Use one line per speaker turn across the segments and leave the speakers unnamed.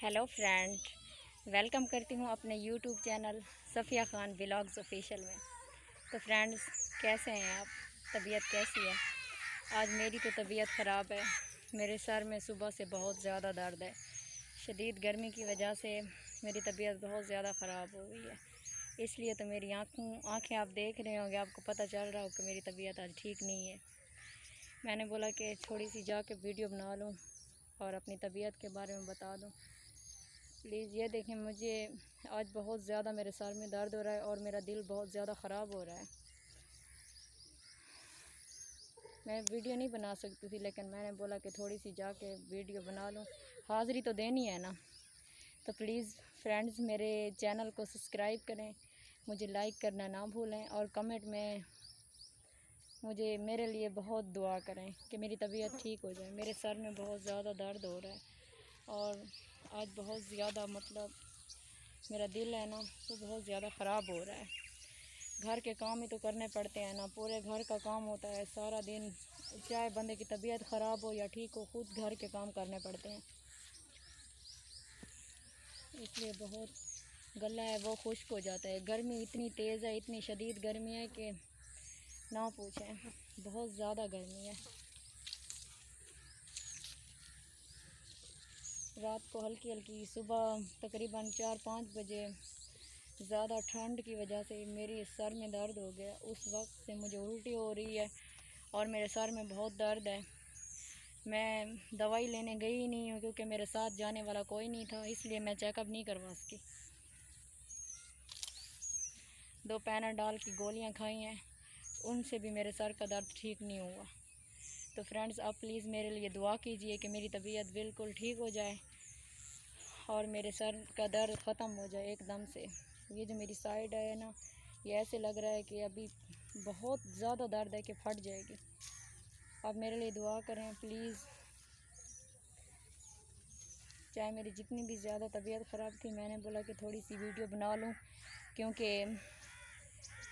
Hello friend, welcome करती हूँ अपने YouTube channel Safiya Khan vlogs official में। तो फ्रेंड्स, कैसे हैं आप? तबीयत कैसी है? आज मेरी तो तबीयत ख़राब है। मेरे सर में सुबह से बहुत ज़्यादा दर्द है। शदीद गर्मी की वजह से मेरी तबीयत बहुत ज़्यादा ख़राब हो गई है। इसलिए तो मेरी आँखें आप देख रहे होंगे, आपको पता चल रहा हो कि मेरी तबीयत आज ठीक नहीं है। मैंने बोला कि थोड़ी सी जाके वीडियो बना लूँ और अपनी तबीयत के बारे में बता दूँ। प्लीज़ ये देखें, मुझे आज बहुत ज़्यादा मेरे सर में दर्द हो रहा है और मेरा दिल बहुत ज़्यादा ख़राब हो रहा है। मैं वीडियो नहीं बना सकती थी, लेकिन मैंने बोला कि थोड़ी सी जाके वीडियो बना लूँ, हाज़िरी तो देनी है ना। तो प्लीज़ फ्रेंड्स, मेरे चैनल को सब्सक्राइब करें, मुझे लाइक करना ना भूलें और कमेंट में मुझे मेरे लिए बहुत दुआ करें कि मेरी तबीयत ठीक हो जाए। मेरे सर में बहुत ज़्यादा दर्द हो रहा है और आज बहुत ज़्यादा मेरा दिल है ना, वो बहुत ज़्यादा ख़राब हो रहा है। घर के काम ही तो करने पड़ते हैं ना, पूरे घर का काम होता है सारा दिन। चाहे बंदे की तबीयत ख़राब हो या ठीक हो, खुद घर के काम करने पड़ते हैं। इसलिए बहुत गला है वो खुश्क हो जाता है। गर्मी इतनी तेज़ है, इतनी शदीद गर्मी है कि ना पूछें, बहुत ज़्यादा गर्मी है। रात को हल्की हल्की, सुबह तकरीबन 4-5 बजे ज़्यादा ठंड की वजह से मेरे सर में दर्द हो गया। उस वक्त से मुझे उल्टी हो रही है और मेरे सर में बहुत दर्द है। मैं दवाई लेने गई ही नहीं हूँ क्योंकि मेरे साथ जाने वाला कोई नहीं था, इसलिए मैं चेकअप नहीं करवा सकी। 2 पैनाडॉल की गोलियाँ खाई हैं, उनसे भी मेरे सर का दर्द ठीक नहीं हुआ। तो फ्रेंड्स, आप प्लीज़ मेरे लिए दुआ कीजिए कि मेरी तबीयत बिल्कुल ठीक हो जाए और मेरे सर का दर्द ख़त्म हो जाए एकदम से। ये जो मेरी साइड है ना, ये ऐसे लग रहा है कि अभी बहुत ज़्यादा दर्द है कि फट जाएगी। आप मेरे लिए दुआ करें प्लीज़। चाहे मेरी जितनी भी ज़्यादा तबीयत ख़राब थी, मैंने बोला कि थोड़ी सी वीडियो बना लूँ क्योंकि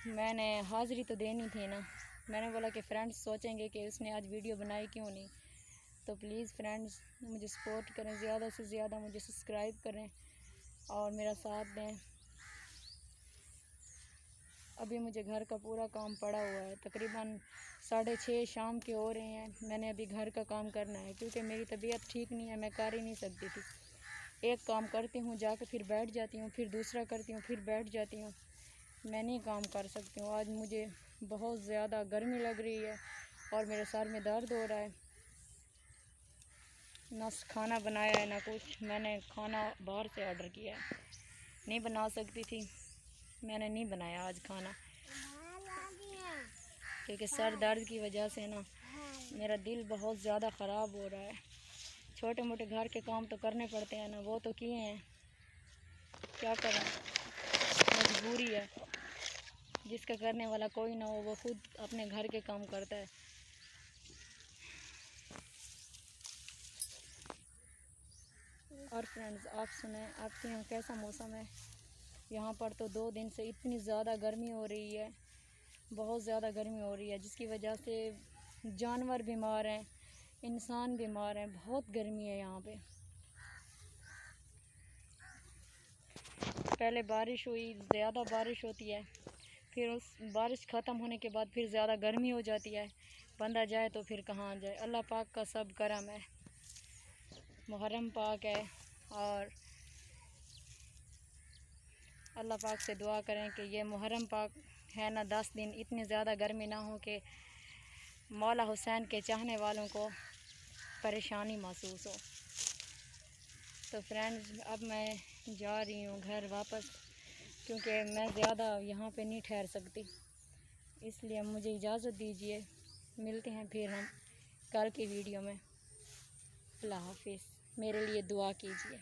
मैंने हाज़िरी तो देनी थी ना। मैंने बोला कि फ्रेंड्स सोचेंगे कि उसने आज वीडियो बनाई क्यों नहीं। तो प्लीज़ फ्रेंड्स, मुझे सपोर्ट करें, ज़्यादा से ज़्यादा मुझे सब्सक्राइब करें और मेरा साथ दें। अभी मुझे घर का पूरा काम पड़ा हुआ है, तकरीबन 6:30 शाम के हो रहे हैं। मैंने अभी घर का काम करना है क्योंकि मेरी तबीयत ठीक नहीं है, मैं कर ही नहीं सकती थी। एक काम करती हूँ, जाके फिर बैठ जाती हूँ, फिर दूसरा करती हूँ, फिर बैठ जाती हूँ। मैं नहीं काम कर सकती हूँ। आज मुझे बहुत ज़्यादा गर्मी लग रही है और मेरे सर में दर्द हो रहा है। ना खाना बनाया है ना कुछ। मैंने खाना बाहर से ऑर्डर किया है, नहीं बना सकती थी, मैंने नहीं बनाया आज खाना क्योंकि सर दर्द की वजह से ना मेरा दिल बहुत ज़्यादा ख़राब हो रहा है। छोटे मोटे घर के काम तो करने पड़ते हैं ना, वो तो किए हैं, क्या करें, मजबूरी है। जिसका करने वाला कोई ना हो, वो खुद अपने घर के काम करता है। और फ्रेंड्स, आप सुने, आपके यहाँ कैसा मौसम है? यहाँ पर तो 2 दिन से इतनी ज़्यादा गर्मी हो रही है, बहुत ज़्यादा गर्मी हो रही है, जिसकी वजह से जानवर बीमार हैं, इंसान बीमार हैं। बहुत गर्मी है यहाँ पे। पहले बारिश हुई, ज़्यादा बारिश होती है, फिर उस बारिश ख़त्म होने के बाद फिर ज़्यादा गर्मी हो जाती है। बंदा जाए तो फिर कहाँ जाए। अल्लाह पाक का सब करम है, मुहर्रम पाक है और अल्लाह पाक से दुआ करें कि ये मुहर्रम पाक है ना, 10 दिन इतनी ज़्यादा गर्मी ना हो कि मौला हुसैन के चाहने वालों को परेशानी महसूस हो। तो फ्रेंड्स, अब मैं जा रही हूँ घर वापस क्योंकि मैं ज़्यादा यहाँ पे नहीं ठहर सकती, इसलिए मुझे इजाज़त दीजिए। मिलते हैं फिर हम कल की वीडियो में। अल्लाह हाफिज़। मेरे लिए दुआ कीजिए।